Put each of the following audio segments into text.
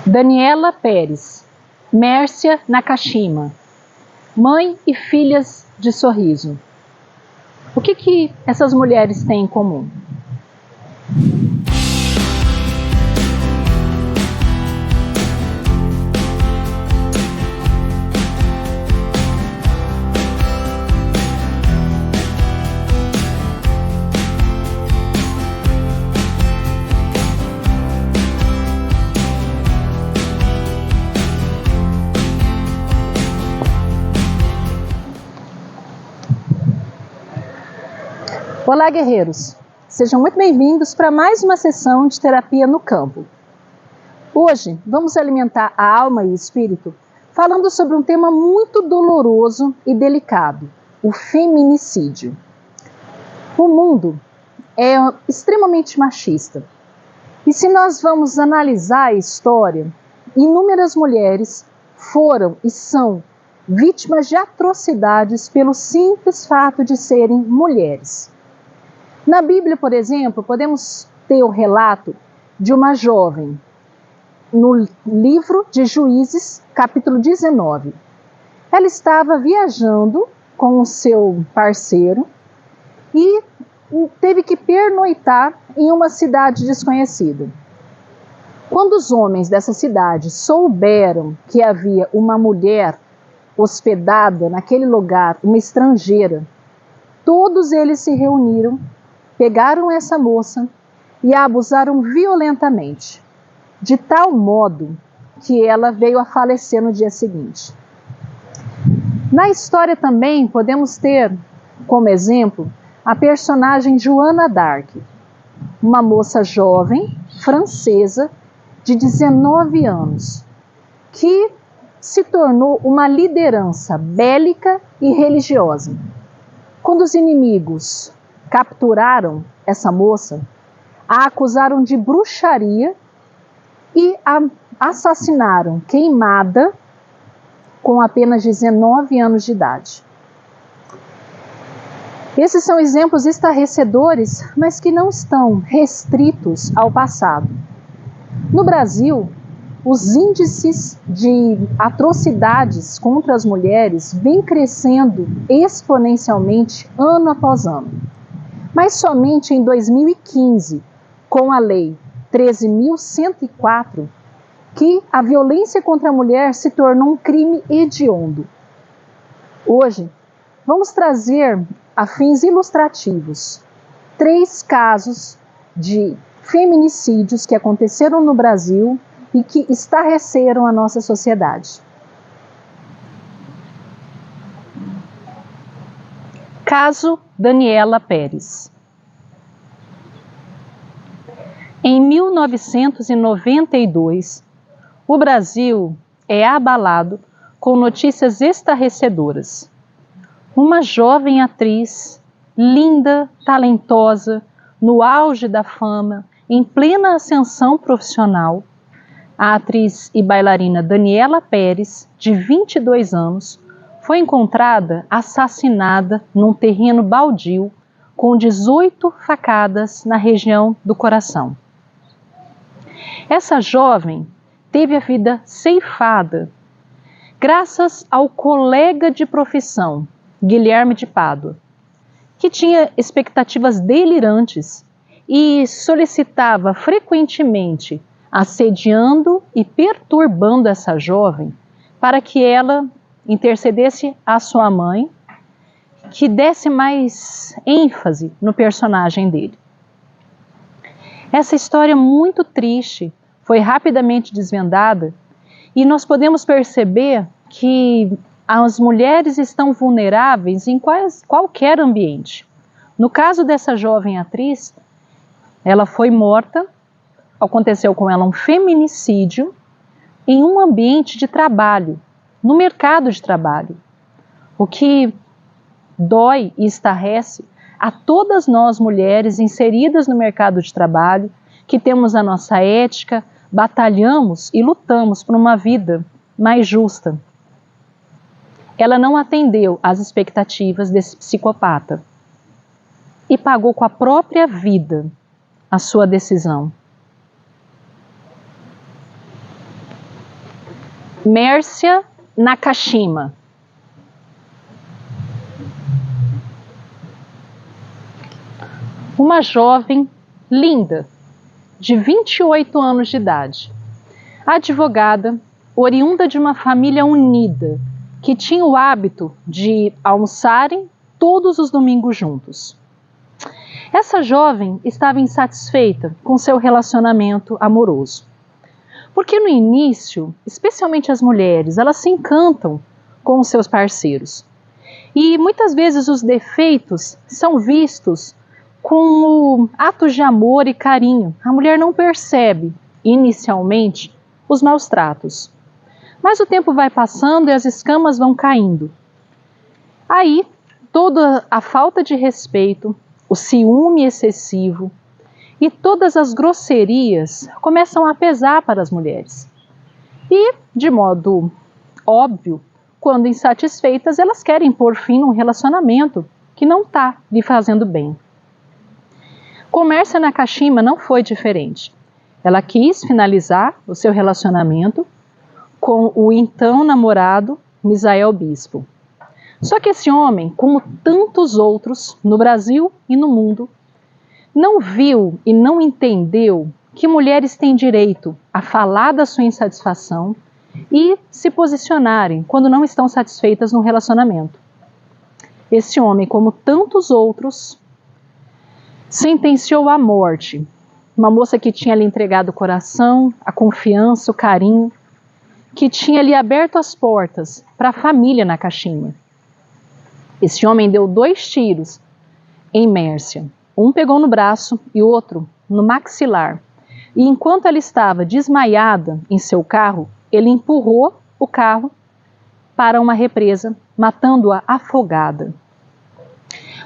Daniela Pérez, Mércia Nakashima, mãe e filhas de Sorriso. O que essas mulheres têm em comum? Olá, guerreiros! Sejam muito bem-vindos para mais uma sessão de terapia no campo. Hoje vamos alimentar a alma e o espírito falando sobre um tema muito doloroso e delicado, o feminicídio. O mundo é extremamente machista e se nós vamos analisar a história, inúmeras mulheres foram e são vítimas de atrocidades pelo simples fato de serem mulheres. Na Bíblia, por exemplo, podemos ter o relato de uma jovem, no livro de Juízes, capítulo 19. Ela estava viajando com o seu parceiro e teve que pernoitar em uma cidade desconhecida. Quando os homens dessa cidade souberam que havia uma mulher hospedada naquele lugar, uma estrangeira, todos eles se reuniram, pegaram essa moça e a abusaram violentamente, de tal modo que ela veio a falecer no dia seguinte. Na história também podemos ter como exemplo a personagem Joana d'Arc, uma moça jovem, francesa, de 19 anos, que se tornou uma liderança bélica e religiosa. Quando os inimigos capturaram essa moça, a acusaram de bruxaria e a assassinaram queimada com apenas 19 anos de idade. Esses são exemplos estarrecedores, mas que não estão restritos ao passado. No Brasil, os índices de atrocidades contra as mulheres vêm crescendo exponencialmente ano após ano. Mas somente em 2015, com a Lei 13.104, que a violência contra a mulher se tornou um crime hediondo. Hoje, vamos trazer, a fins ilustrativos, 3 casos de feminicídios que aconteceram no Brasil e que estarreceram a nossa sociedade. Caso Daniela Pérez. Em 1992, o Brasil é abalado com notícias estarrecedoras. Uma jovem atriz, linda, talentosa, no auge da fama, em plena ascensão profissional, a atriz e bailarina Daniela Pérez, de 22 anos, foi encontrada assassinada num terreno baldio com 18 facadas na região do coração. Essa jovem teve a vida ceifada graças ao colega de profissão, Guilherme de Pádua, que tinha expectativas delirantes e solicitava frequentemente, assediando e perturbando essa jovem para que ela intercedesse à sua mãe, que desse mais ênfase no personagem dele. Essa história muito triste foi rapidamente desvendada e nós podemos perceber que as mulheres estão vulneráveis em qualquer ambiente. No caso dessa jovem atriz, ela foi morta, aconteceu com ela um feminicídio em um ambiente de trabalho, no mercado de trabalho, o que dói e estarrece a todas nós mulheres inseridas no mercado de trabalho, que temos a nossa ética, batalhamos e lutamos por uma vida mais justa. Ela não atendeu às expectativas desse psicopata e pagou com a própria vida a sua decisão. Mércia Nakashima. Uma jovem linda, de 28 anos de idade, advogada, oriunda de uma família unida, que tinha o hábito de almoçarem todos os domingos juntos. Essa jovem estava insatisfeita com seu relacionamento amoroso. Porque no início, especialmente as mulheres, elas se encantam com os seus parceiros. E muitas vezes os defeitos são vistos com atos de amor e carinho. A mulher não percebe, inicialmente, os maus tratos. Mas o tempo vai passando e as escamas vão caindo. Aí, toda a falta de respeito, o ciúme excessivo e todas as grosserias começam a pesar para as mulheres. E, de modo óbvio, quando insatisfeitas, elas querem pôr fim num relacionamento que não está lhe fazendo bem. Com Mércia Nakashima não foi diferente. Ela quis finalizar o seu relacionamento com o então namorado Misael Bispo. Só que esse homem, como tantos outros no Brasil e no mundo, não viu e não entendeu que mulheres têm direito a falar da sua insatisfação e se posicionarem quando não estão satisfeitas no relacionamento. Esse homem, como tantos outros, sentenciou à morte uma moça que tinha lhe entregado o coração, a confiança, o carinho, que tinha lhe aberto as portas para a família Nakashima. Esse homem deu 2 tiros em Mércia. Um pegou no braço e o outro no maxilar. E enquanto ela estava desmaiada em seu carro, ele empurrou o carro para uma represa, matando-a afogada.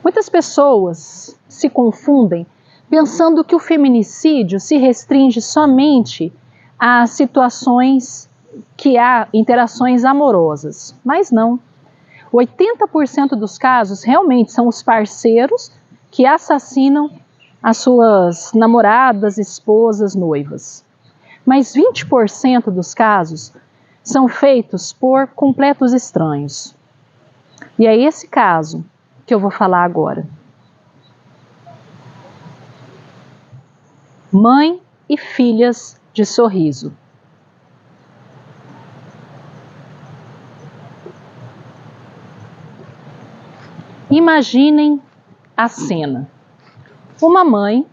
Muitas pessoas se confundem pensando que o feminicídio se restringe somente a situações que há interações amorosas, mas não. 80% dos casos realmente são os parceiros que assassinam as suas namoradas, esposas, noivas. Mas 20% dos casos são feitos por completos estranhos. E é esse caso que eu vou falar agora. Mãe e filhas de Sorriso. Imaginem a cena. Uma mãe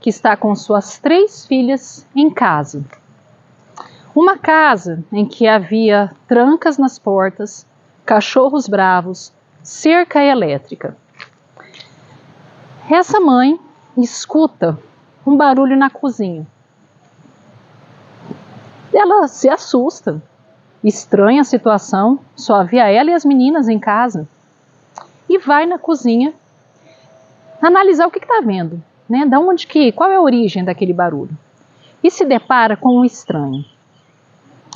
que está com suas 3 filhas em casa. Uma casa em que havia trancas nas portas, cachorros bravos, cerca elétrica. Essa mãe escuta um barulho na cozinha. Ela se assusta, estranha a situação, só havia ela e as meninas em casa. E vai na cozinha analisar o que está vendo, né? Qual é a origem daquele barulho? E se depara com um estranho.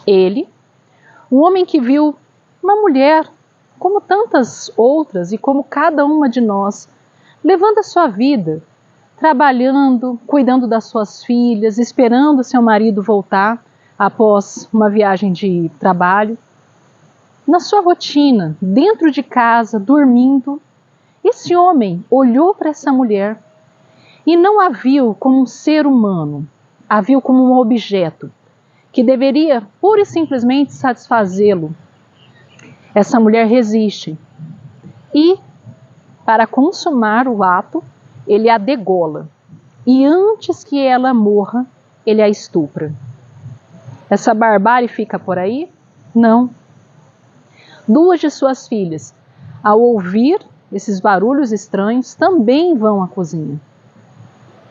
Ele, um homem que viu uma mulher, como tantas outras e como cada uma de nós, levando a sua vida, trabalhando, cuidando das suas filhas, esperando seu marido voltar após uma viagem de trabalho. Na sua rotina, dentro de casa, dormindo, esse homem olhou para essa mulher e não a viu como um ser humano, a viu como um objeto que deveria pura e simplesmente satisfazê-lo. Essa mulher resiste e, para consumar o ato, ele a degola e antes que ela morra, ele a estupra. Essa barbárie fica por aí? Não. 2 de suas filhas, ao ouvir esses barulhos estranhos, também vão à cozinha.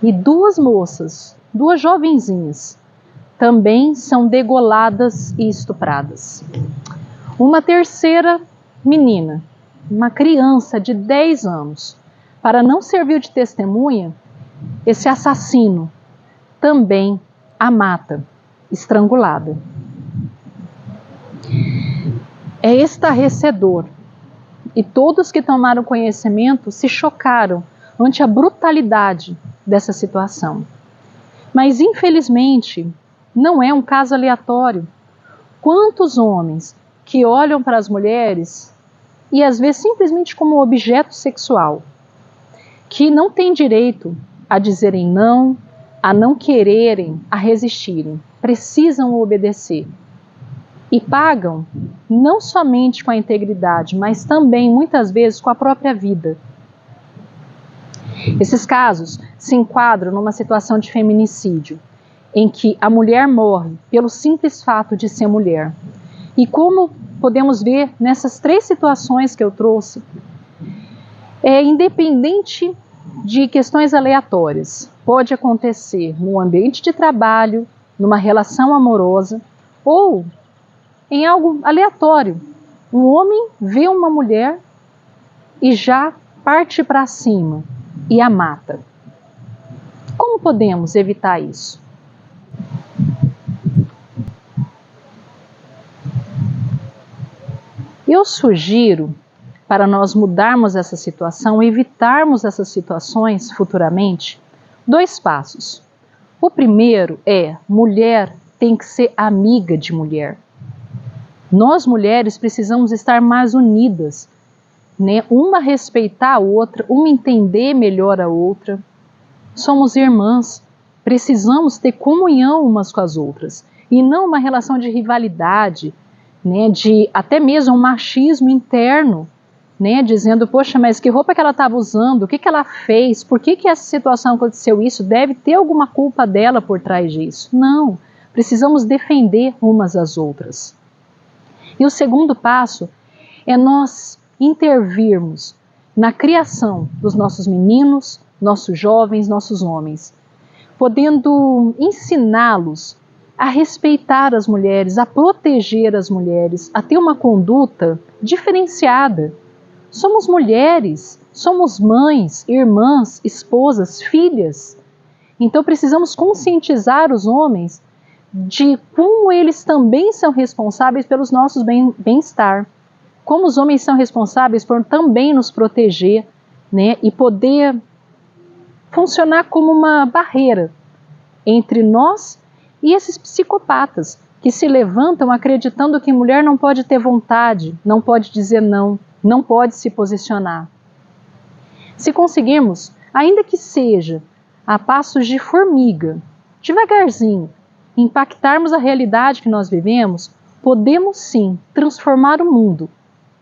E 2 moças, 2 jovenzinhas, também são degoladas e estupradas. Uma terceira menina, uma criança de 10 anos, para não servir de testemunha, esse assassino também a mata, estrangulada. É estarrecedor. E todos que tomaram conhecimento se chocaram ante a brutalidade dessa situação. Mas, infelizmente, não é um caso aleatório. quantos homens que olham para as mulheres e às vezes simplesmente como objeto sexual, que não têm direito a dizerem não, a não quererem, a resistirem, precisam obedecer. E pagam não somente com a integridade, mas também muitas vezes com a própria vida. Esses casos se enquadram numa situação de feminicídio, em que a mulher morre pelo simples fato de ser mulher. E como podemos ver nessas 3 situações que eu trouxe, é independente de questões aleatórias. Pode acontecer no ambiente de trabalho, numa relação amorosa ou em algo aleatório. Um homem vê uma mulher e já parte para cima e a mata. Como podemos evitar isso? Eu sugiro, para nós mudarmos essa situação, evitarmos essas situações futuramente, 2 passos. O primeiro é: mulher tem que ser amiga de mulher. Nós mulheres precisamos estar mais unidas, né? Uma respeitar a outra, uma entender melhor a outra. Somos irmãs, precisamos ter comunhão umas com as outras e não uma relação de rivalidade, né? De até mesmo um machismo interno, né? Dizendo, poxa, mas que roupa que ela estava usando, o que ela fez, por que essa situação aconteceu isso, deve ter alguma culpa dela por trás disso. Não, precisamos defender umas às outras. E o segundo passo é nós intervirmos na criação dos nossos meninos, nossos jovens, nossos homens, podendo ensiná-los a respeitar as mulheres, a proteger as mulheres, a ter uma conduta diferenciada. Somos mulheres, somos mães, irmãs, esposas, filhas. Então precisamos conscientizar os homens de como eles também são responsáveis pelos nossos bem-estar. Como os homens são responsáveis por também nos proteger, né, e poder funcionar como uma barreira entre nós e esses psicopatas que se levantam acreditando que mulher não pode ter vontade, não pode dizer não, não pode se posicionar. Se conseguirmos, ainda que seja a passos de formiga, devagarzinho, impactarmos a realidade que nós vivemos, podemos sim transformar o mundo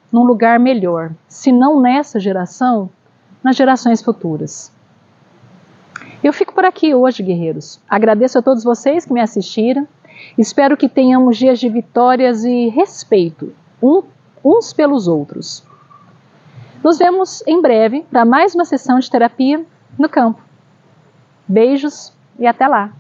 num lugar melhor, se não nessa geração, nas gerações futuras. Eu fico por aqui hoje, guerreiros. Agradeço a todos vocês que me assistiram. Espero que tenhamos dias de vitórias e respeito uns pelos outros. Nos vemos em breve para mais uma sessão de terapia no campo. Beijos e até lá!